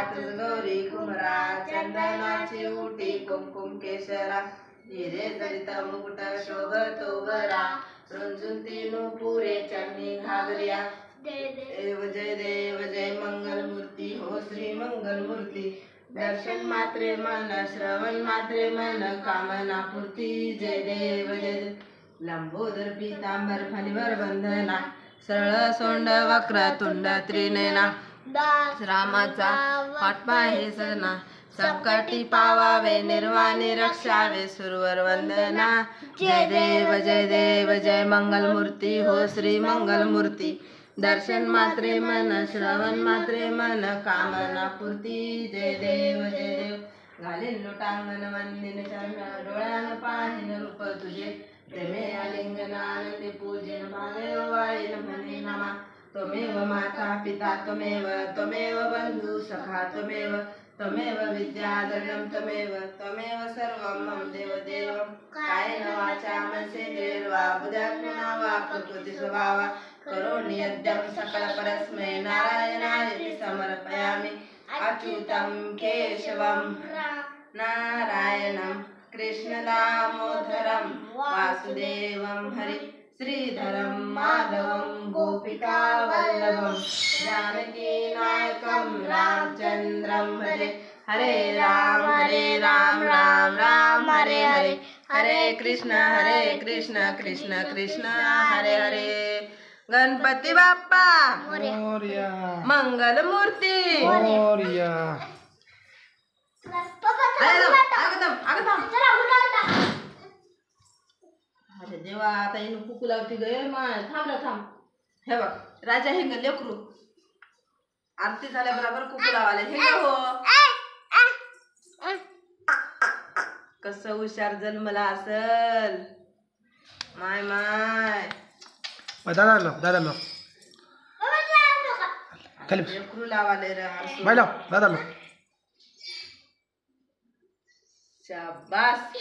हातच गौरी कुमरा चंदनाची उटी कुमकुम केशरा हिरे जडित मुकुट शोभतो बरा रुंजून तीनू पुरे चन्नी घागरिया जय देव जय मंगल मूर्ती हो श्री मंगल मूर्ती दर्शन मात्रे मन श्रवण मात्रे मन कामना पूर्ती जय देव जय लंबोदर पीतांबर फणीवर बंधना सरळ सोंड वक्रतुंड त्रिनेना रामाचा पाठपा हे सजना संकटी पावावे निर्वाणी रक्षावे सुरवर वंदना जय देव जय मंगल मूर्ती हो श्री मंगल मूर्ती दर्शन मात्रे मन श्रवण मात्रे मन कामना पूर्ती जय देव घालीन लोटांगण वंदिन चरण डोळ्यान पाहिन रूप तुझे प्रेमे आलिंगन आनंदी पूजन भावे वाळीन म्हणे नमा त्वमेव माता पिता त्वमेव बंधू सखा त्वमेव विद्याधरणं त्वमेव सर्वं मम देवदेवं कायेन वाचा मनसेन्द्रियर्वा बुद्ध्यात्मना वा प्रकृती स्वभावा करोमि यद्यं सकल परस्मै नारायणाय समर्पयामि अच्युतं केशवं नारायणं कृष्ण दामोदरं वासुदेवं हरि श्रीधरं माधवं गोपिका वल्लभं जानकी नायकं रामचन्द्रं भजे हरे राम राम राम हरे हरे हरे कृष्ण कृष्ण कृष्ण हरे हरे गणपती बाप्पा मोरया मंगल मूर्ती मोरया अरे देवा आता येऊन कुकू लावती गे माय थांब हे बघ राजा हिंग लेकरू आरती झाल्या बरोबर कुकू लावाले हिंग हो कसं हुशार जन्मला असल माय दादा खाली लेकरू लावाले रे दादा शाबास